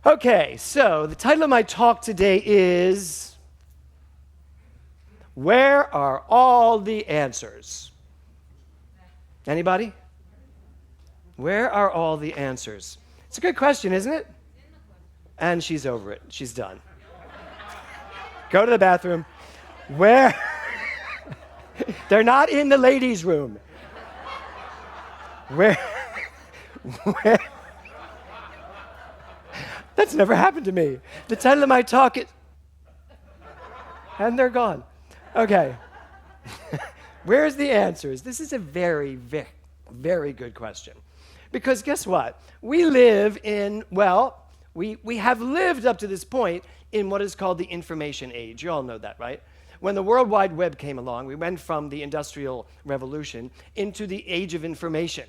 Okay, so the title of my talk today is Where Are All the Answers? Anybody? Where are all the answers? It's a good question, isn't it? And she's over it. She's done. Go to the bathroom. Where? They're not in the ladies' room. Where? Where? That's never happened to me. The title of my talk is... And they're gone. Okay. Where's the answers? This is a very, very, very good question. Because guess what? We live in, well, we have lived up to this point in what is called the information age. You all know that, right? When the World Wide Web came along, we went from the Industrial Revolution into the age of information.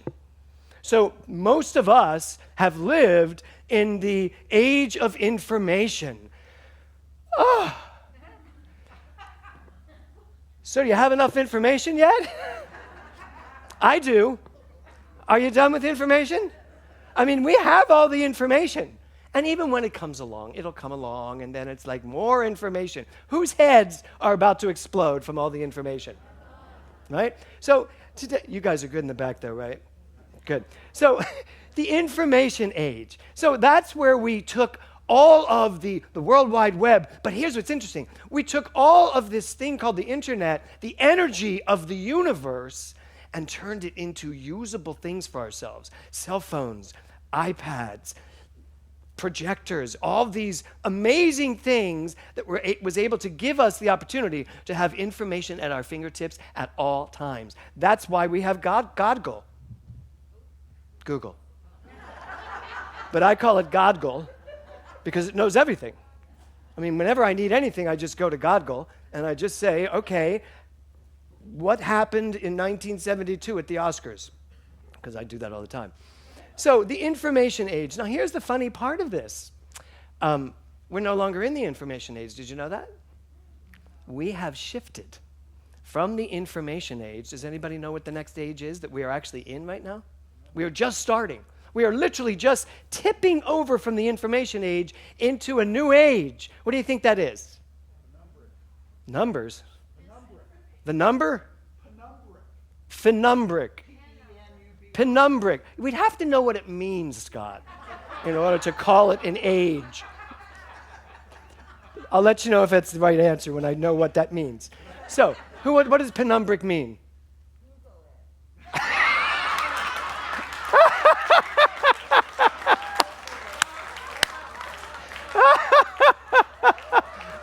So most of us have lived in the age of information. Oh. So do you have enough information yet? I do. Are you done with information? I mean, we have all the information. And even when it comes along, it'll come along, and then it's like more information. Whose heads are about to explode from all the information? Right? So today, you guys are good in the back there, right? Good. So the information age. So that's where we took all of the World Wide Web. But here's what's interesting. We took all of this thing called the internet, the energy of the universe, and turned it into usable things for ourselves. Cell phones, iPads, projectors, all these amazing things that was able to give us the opportunity to have information at our fingertips at all times. That's why we have Google. But I call it Godgle because it knows everything. I mean, whenever I need anything, I just go to Godgle and I just say, okay, what happened in 1972 at the Oscars? Because I do that all the time. So the information age. Now here's the funny part of this. We're no longer in the information age. Did you know that? We have shifted from the information age. Does anybody know what the next age is that we are actually in right now? We are just starting. We are literally just tipping over from the information age into a new age. What do you think that is? Numbers. The number? Penumbric. Penumbric. We'd have to know what it means, Scott, in order to call it an age. I'll let you know if that's the right answer when I know what that means. So, what does penumbric mean?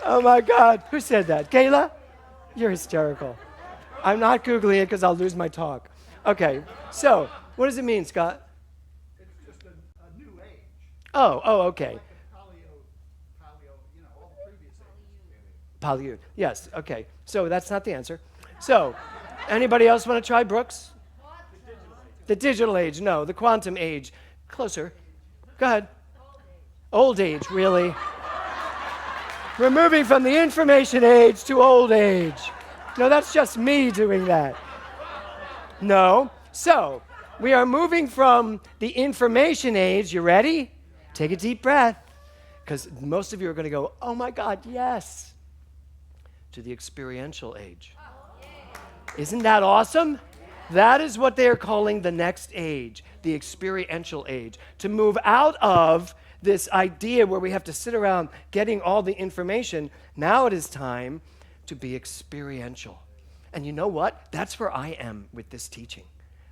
Oh my God, who said that? Kayla? You're hysterical. I'm not Googling it because I'll lose my talk. Okay, so what does it mean, Scott? It's just a new age. Oh, okay. Like a paleo, all the previous ages. Paleo, yes, okay. So that's not the answer. So, anybody else want to try, Brooks? The digital age, no. The quantum age. Closer. Go ahead. Old age, really? We're moving from the information age to old age. No, that's just me doing that. No. So, we are moving from the information age. You ready? Take a deep breath. Because most of you are going to go, oh my God, yes. To the experiential age. Isn't that awesome? That is what they are calling the next age, the experiential age. To move out of this idea where we have to sit around getting all the information, now it is time to be experiential. And you know what? That's where I am with this teaching,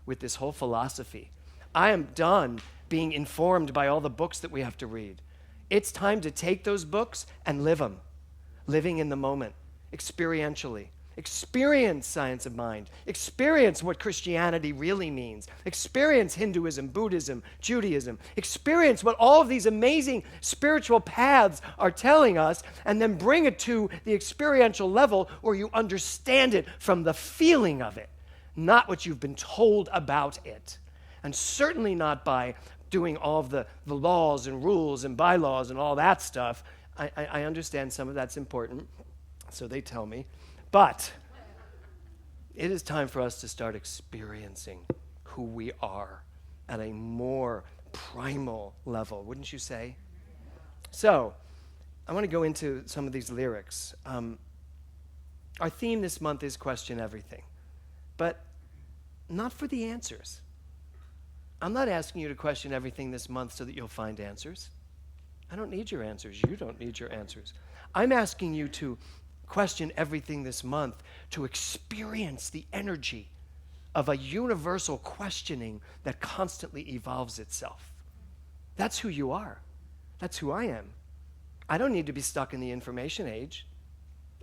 with this whole philosophy. I am done being informed by all the books that we have to read. It's time to take those books and live them, living in the moment, experientially. Experience science of mind. Experience what Christianity really means. Experience Hinduism, Buddhism, Judaism. Experience what all of these amazing spiritual paths are telling us, and then bring it to the experiential level where you understand it from the feeling of it, not what you've been told about it. And certainly not by doing all of the laws and rules and bylaws and all that stuff. I understand some of that's important, so they tell me. But it is time for us to start experiencing who we are at a more primal level, wouldn't you say? So, I want to go into some of these lyrics. Our theme this month is question everything, but not for the answers. I'm not asking you to question everything this month so that you'll find answers. I don't need your answers. You don't need your answers. I'm asking you to question everything this month to experience the energy of a universal questioning that constantly evolves itself. That's who you are. That's who I am. I don't need to be stuck in the information age.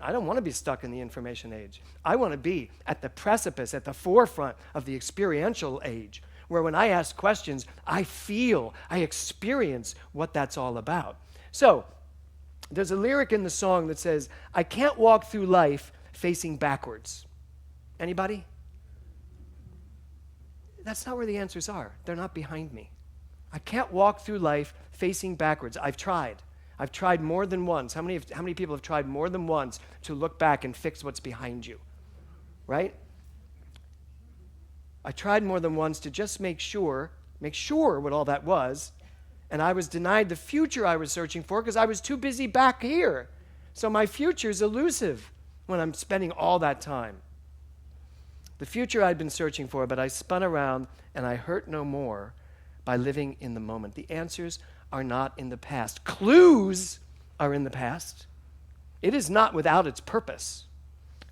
I don't want to be stuck in the information age. I want to be at the precipice, at the forefront of the experiential age, where when I ask questions, I feel, I experience what that's all about. So, there's a lyric in the song that says, I can't walk through life facing backwards. Anybody? That's not where the answers are. They're not behind me. I can't walk through life facing backwards. I've tried. I've tried more than once. How many people have tried more than once to look back and fix what's behind you? Right? I tried more than once to just make sure what all that was, and I was denied the future I was searching for because I was too busy back here. So my future's elusive when I'm spending all that time. The future I'd been searching for, but I spun around and I hurt no more by living in the moment. The answers are not in the past. Clues are in the past. It is not without its purpose.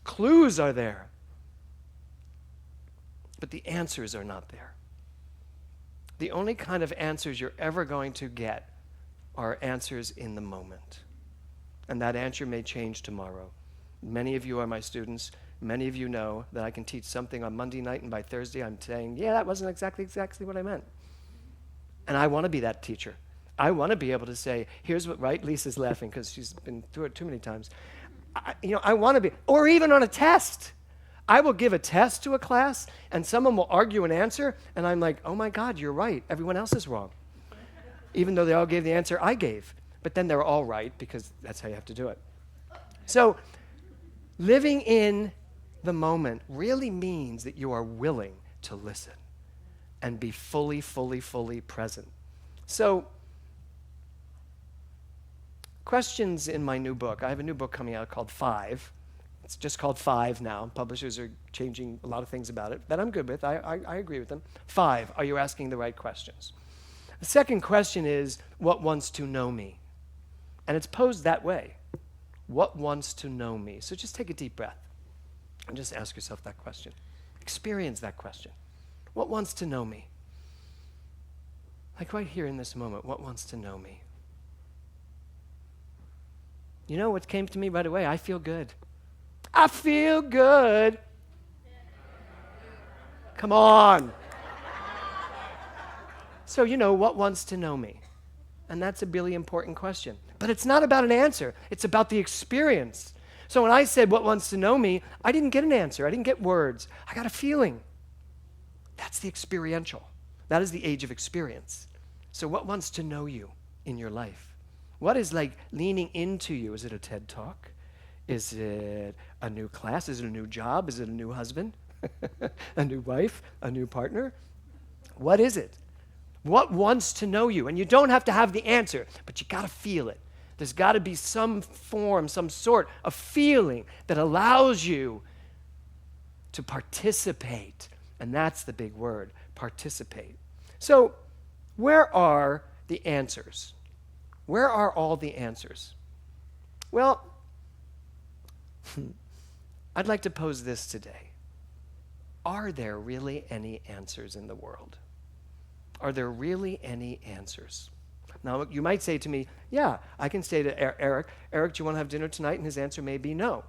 Clues are there. But the answers are not there. The only kind of answers you're ever going to get are answers in the moment. And that answer may change tomorrow. Many of you are my students. Many of you know that I can teach something on Monday night, and by Thursday I'm saying, yeah, that wasn't exactly what I meant. And I want to be that teacher. I want to be able to say, here's what, right? Lisa's laughing because she's been through it too many times. I want to be, or even on a test. I will give a test to a class, and someone will argue an answer, and I'm like, oh my God, you're right. Everyone else is wrong. Even though they all gave the answer I gave. But then they're all right, because that's how you have to do it. So, living in the moment really means that you are willing to listen and be fully, fully, fully present. So, questions in my new book. I have a new book coming out called 5. It's just called 5 now. Publishers are changing a lot of things about it that I'm good with. I agree with them. 5, are you asking the right questions? The second question is, what wants to know me? And it's posed that way. What wants to know me? So just take a deep breath and just ask yourself that question. Experience that question. What wants to know me? Like right here in this moment, what wants to know me? You know what came to me right away? I feel good. I feel good. Come on. So, what wants to know me? And that's a really important question. But it's not about an answer. It's about the experience. So when I said, what wants to know me, I didn't get an answer. I didn't get words. I got a feeling. That's the experiential. That is the age of experience. So what wants to know you in your life? What is like leaning into you? Is it a TED Talk? Is it a new class? Is it a new job? Is it a new husband? A new wife? A new partner? What is it? What wants to know you? And you don't have to have the answer, but you got to feel it. There's got to be some form, some sort of feeling that allows you to participate. And that's the big word, participate. So, where are the answers? Where are all the answers? Well, I'd like to pose this today. Are there really any answers in the world? Are there really any answers? Now, you might say to me, yeah, I can say to Eric, do you want to have dinner tonight? And his answer may be no.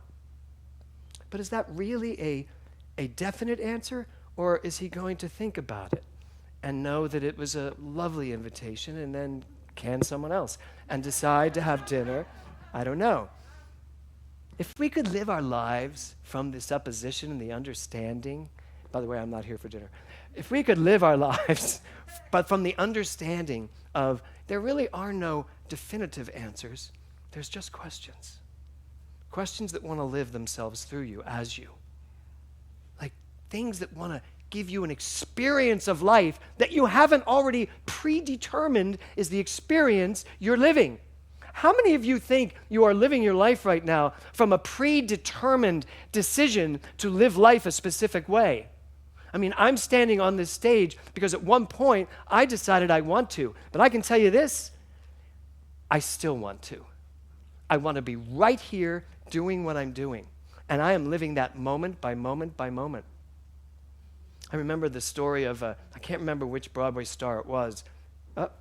But is that really a definite answer, or is he going to think about it and know that it was a lovely invitation and then can someone else and decide to have dinner? I don't know. If we could live our lives from the supposition and the understanding, by the way, I'm not here for dinner. If we could live our lives, but from the understanding of there really are no definitive answers, there's just questions. Questions that want to live themselves through you, as you. Like things that want to give you an experience of life that you haven't already predetermined is the experience you're living. How many of you think you are living your life right now from a predetermined decision to live life a specific way? I mean, I'm standing on this stage because at one point I decided I want to. But I can tell you this, I still want to. I want to be right here doing what I'm doing. And I am living that moment by moment by moment. I remember the story of, I can't remember which Broadway star it was.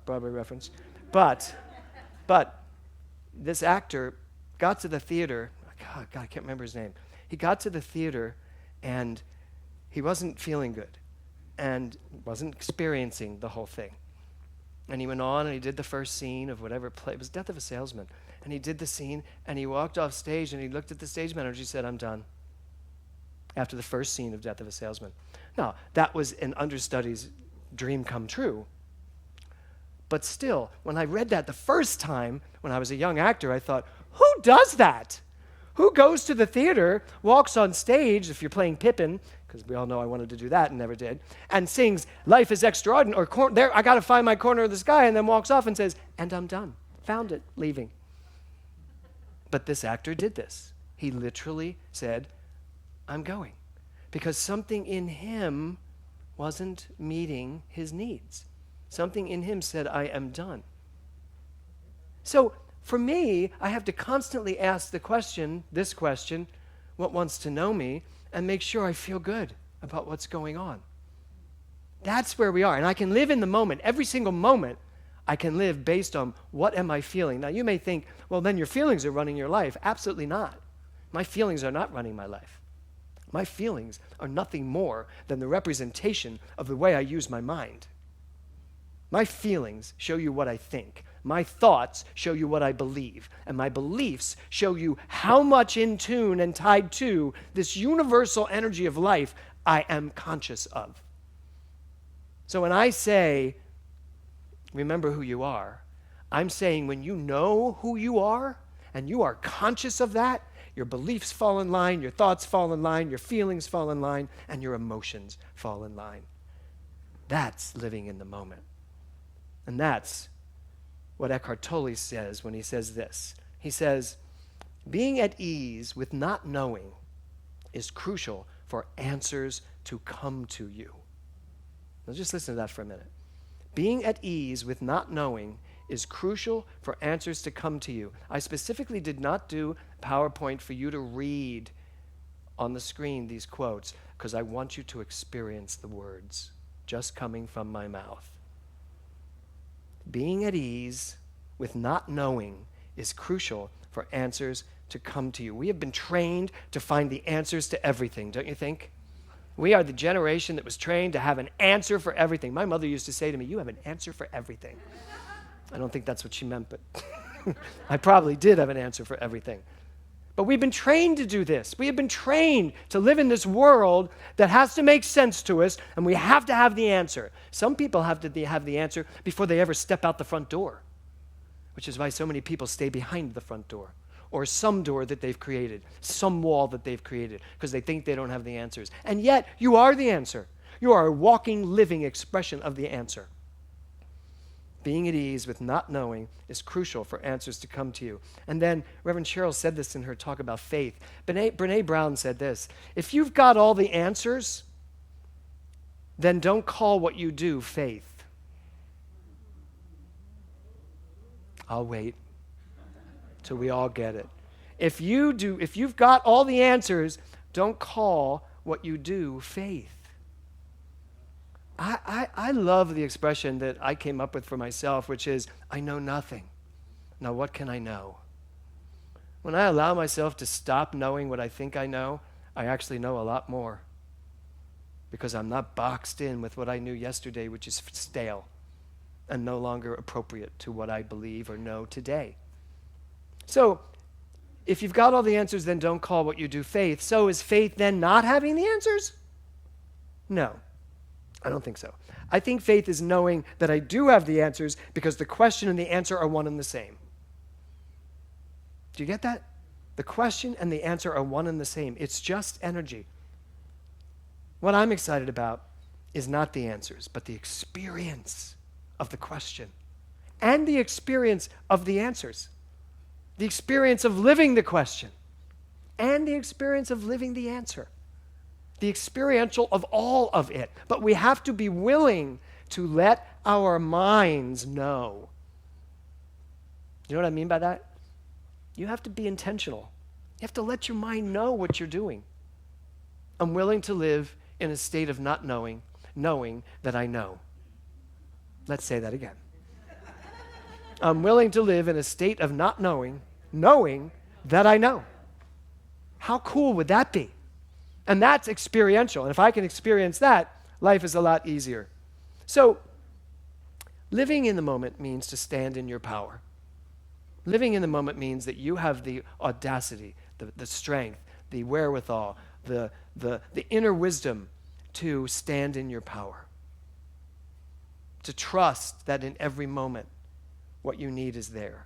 Broadway reference. But this actor got to the theater. God, I can't remember his name. He got to the theater and he wasn't feeling good and wasn't experiencing the whole thing. And he went on and he did the first scene of whatever play. It was Death of a Salesman. And he did the scene and he walked off stage and he looked at the stage manager and he said, "I'm done." After the first scene of Death of a Salesman. Now, that was an understudy's dream come true. But still, when I read that the first time, when I was a young actor, I thought, who does that? Who goes to the theater, walks on stage, if you're playing Pippin, because we all know I wanted to do that and never did, and sings "Life is Extraordinary," or "There, I got to find my corner of the sky," and then walks off and says, "And I'm done. Found it, leaving." But this actor did this. He literally said, "I'm going," because something in him wasn't meeting his needs. Something in him said, "I am done." So for me, I have to constantly ask this question, what wants to know me, and make sure I feel good about what's going on. That's where we are. And I can live in the moment. Every single moment, I can live based on what am I feeling. Now, you may think, well, then your feelings are running your life. Absolutely not. My feelings are not running my life. My feelings are nothing more than the representation of the way I use my mind. My feelings show you what I think. My thoughts show you what I believe. And my beliefs show you how much in tune and tied to this universal energy of life I am conscious of. So when I say, remember who you are, I'm saying when you know who you are and you are conscious of that, your beliefs fall in line, your thoughts fall in line, your feelings fall in line, and your emotions fall in line. That's living in the moment. And that's what Eckhart Tolle says when he says this. He says, being at ease with not knowing is crucial for answers to come to you. Now just listen to that for a minute. Being at ease with not knowing is crucial for answers to come to you. I specifically did not do PowerPoint for you to read on the screen these quotes because I want you to experience the words just coming from my mouth. Being at ease with not knowing is crucial for answers to come to you. We have been trained to find the answers to everything, don't you think? We are the generation that was trained to have an answer for everything. My mother used to say to me, "You have an answer for everything." I don't think that's what she meant, but I probably did have an answer for everything. But we've been trained to do this. We have been trained to live in this world that has to make sense to us, and we have to have the answer. Some people have to have the answer before they ever step out the front door, which is why so many people stay behind the front door, or some door that they've created, some wall that they've created, because they think they don't have the answers. And yet, you are the answer. You are a walking, living expression of the answer. Being at ease with not knowing is crucial for answers to come to you. And then Reverend Cheryl said this in her talk about faith. Brene Brown said this, if you've got all the answers, then don't call what you do faith. I'll wait till we all get it. If you've got all the answers, don't call what you do faith. I love the expression that I came up with for myself, which is, I know nothing. Now what can I know? When I allow myself to stop knowing what I think I know, I actually know a lot more. Because I'm not boxed in with what I knew yesterday, which is stale and no longer appropriate to what I believe or know today. So, if you've got all the answers, then don't call what you do faith. So is faith then not having the answers? No. I don't think so. I think faith is knowing that I do have the answers because the question and the answer are one and the same. Do you get that? The question and the answer are one and the same. It's just energy. What I'm excited about is not the answers, but the experience of the question and the experience of the answers. the experience of living the question, and the experience of living the answer. The experiential of all of it. But we have to be willing to let our minds know. You know what I mean by that? You have to be intentional. You have to let your mind know what you're doing. I'm willing to live in a state of not knowing, knowing that I know. Let's say that again. I'm willing to live in a state of not knowing, knowing that I know. How cool would that be? And that's experiential. And if I can experience that, life is a lot easier. So, living in the moment means to stand in your power. Living in the moment means that you have the audacity, the strength, the wherewithal, the inner wisdom to stand in your power. To trust that in every moment, what you need is there,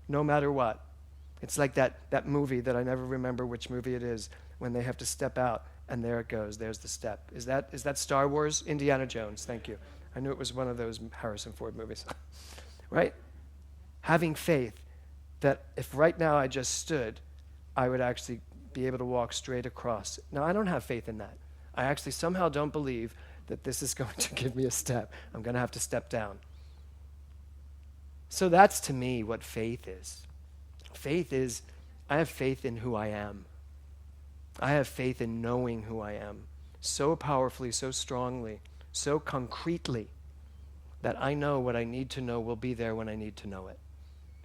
no matter what. It's like that movie that I never remember which movie it is, when they have to step out, and there it goes, there's the step. Is that Star Wars? Indiana Jones, thank you. I knew it was one of those Harrison Ford movies. Right? Having faith that if right now I just stood, I would actually be able to walk straight across. Now, I don't have faith in that. I actually somehow don't believe that this is going to give me a step. I'm going to have to step down. So that's, to me, what faith is. Faith is, I have faith in who I am. I have faith in knowing who I am so powerfully, so strongly, so concretely, that I know what I need to know will be there when I need to know it.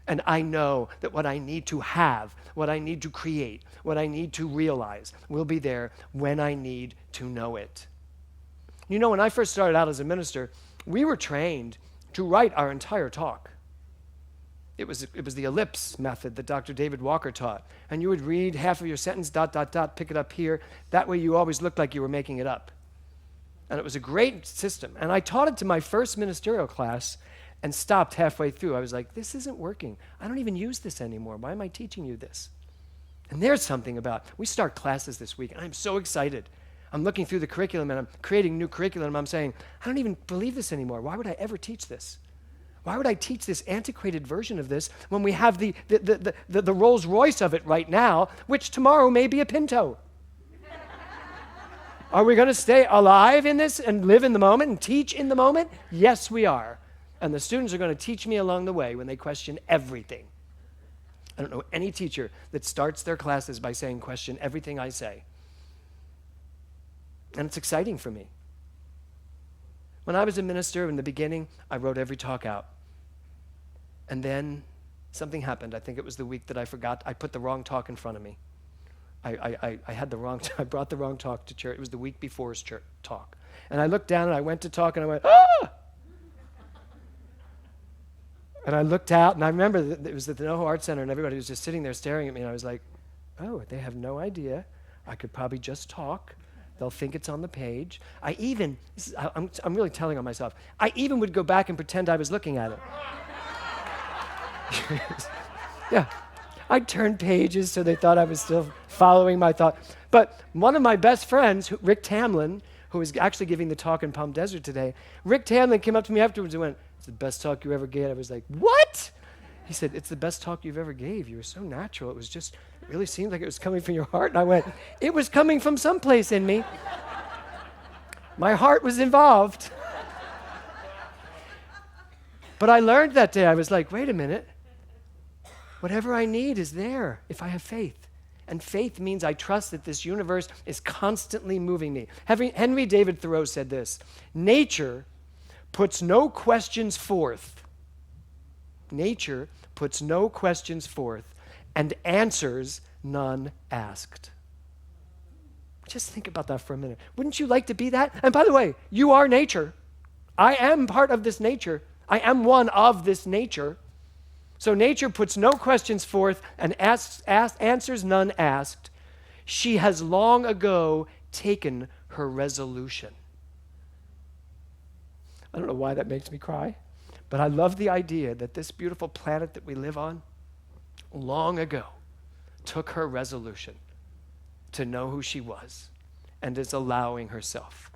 And I know that what I need to have, what I need to create, what I need to realize will be there when I need to know it. You know, when I first started out as a minister, we were trained to write our entire talk. It was the ellipse method that Dr. David Walker taught. And you would read half of your sentence, ... pick it up here. That way you always looked like you were making it up. And it was a great system. And I taught it to my first ministerial class and stopped halfway through. I was like, this isn't working. I don't even use this anymore. Why am I teaching you this? And there's something about, we start classes this week, and I'm so excited. I'm looking through the curriculum, and I'm creating new curriculum, and I'm saying, I don't even believe this anymore. Why would I ever teach this? Why would I teach this antiquated version of this when we have the Rolls Royce of it right now, which tomorrow may be a Pinto? Are we going to stay alive in this and live in the moment and teach in the moment? Yes, we are. And the students are going to teach me along the way when they question everything. I don't know any teacher that starts their classes by saying, question everything I say. And it's exciting for me. When I was a minister in the beginning, I wrote every talk out. And then something happened. I think it was the week that I forgot. I put the wrong talk in front of me. I brought the wrong talk to church. It was the week before's church talk. And I looked down and I went to talk and I went, ah! And I looked out and I remember that it was at the NoHo Art Center and everybody was just sitting there staring at me and I was like, oh, they have no idea. I could probably just talk. They'll think it's on the page. I'm really telling on myself. I even would go back and pretend I was looking at it. Yeah. I'd turn pages so they thought I was still following my thought. But one of my best friends, Rick Tamlin, who is actually giving the talk in Palm Desert today, Rick Tamlin came up to me afterwards and went, it's the best talk you ever gave. I was like, what? He said, it's the best talk you've ever gave. You were so natural. It really seemed like it was coming from your heart. And I went, it was coming from someplace in me. My heart was involved. But I learned that day. I was like, wait a minute. Whatever I need is there if I have faith. And faith means I trust that this universe is constantly moving me. Henry David Thoreau said this, nature puts no questions forth. Nature puts no questions forth and answers none asked. Just think about that for a minute. Wouldn't you like to be that? And by the way, you are nature. I am part of this nature. I am one of this nature. So nature puts no questions forth and answers none asked. She has long ago taken her resolution. I don't know why that makes me cry, but I love the idea that this beautiful planet that we live on long ago took her resolution to know who she was and is allowing herself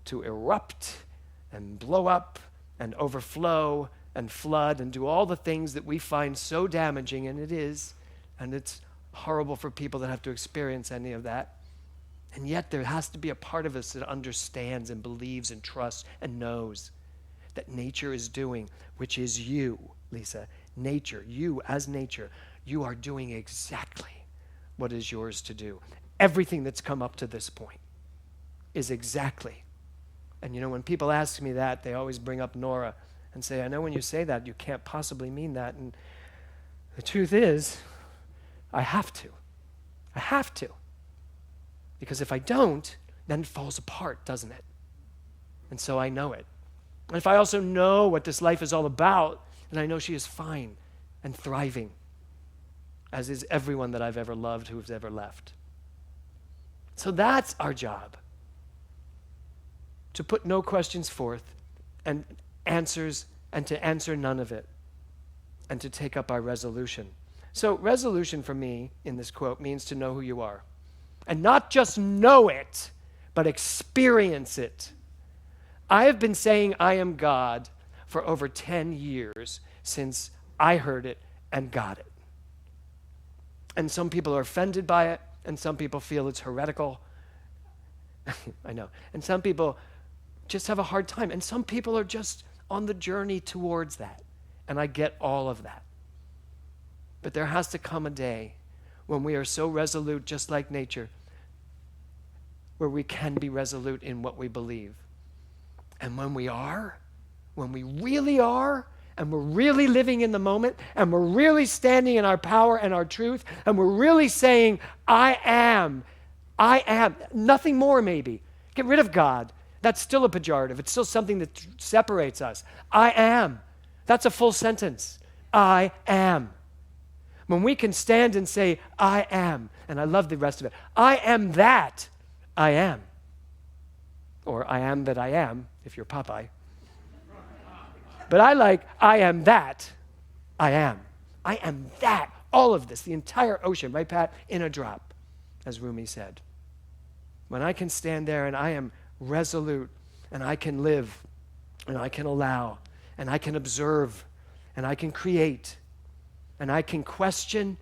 to erupt and blow up and overflow and flood and do all the things that we find so damaging, and it is, and it's horrible for people that have to experience any of that. And yet there has to be a part of us that understands and believes and trusts and knows that nature is doing, which is you, Lisa. Nature, you as nature, you are doing exactly what is yours to do. Everything that's come up to this point is exactly. And you know, when people ask me that, they always bring up Nora and say, I know when you say that, you can't possibly mean that. And the truth is, I have to. I have to. Because if I don't, then it falls apart, doesn't it? And so I know it. And if I also know what this life is all about, then I know she is fine and thriving, as is everyone that I've ever loved who has ever left. So that's our job, to put no questions forth and answers, and to answer none of it, and to take up our resolution. So resolution for me in this quote means to know who you are. And not just know it, but experience it. I have been saying I am God for over 10 years since I heard it and got it. And some people are offended by it, and some people feel it's heretical. I know. And some people just have a hard time, and some people are just on the journey towards that. And I get all of that. But there has to come a day when we are so resolute, just like nature, where we can be resolute in what we believe. And when we are, when we really are, and we're really living in the moment, and we're really standing in our power and our truth, and we're really saying, I am, nothing more maybe. Get rid of God. That's still a pejorative. It's still something that separates us. I am. That's a full sentence. I am. When we can stand and say, I am, and I love the rest of it, I am that I am. Or I am that I am, if you're Popeye. But I like, I am that I am. I am that. All of this, the entire ocean, right, Pat? In a drop, as Rumi said. When I can stand there and I am resolute, and I can live, and I can allow, and I can observe, and I can create, and I can question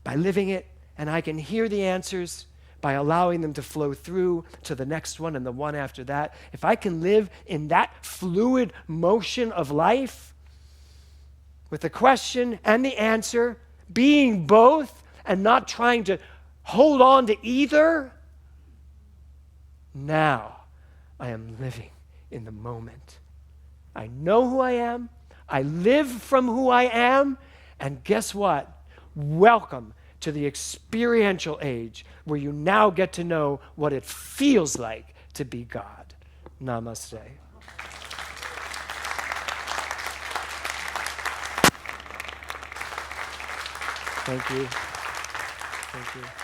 by living it, and I can hear the answers by allowing them to flow through to the next one and the one after that. If I can live in that fluid motion of life, with the question and the answer, being both and not trying to hold on to either, now I am living in the moment. I know who I am. I live from who I am. And guess what? Welcome to the experiential age where you now get to know what it feels like to be God. Namaste. Thank you. Thank you.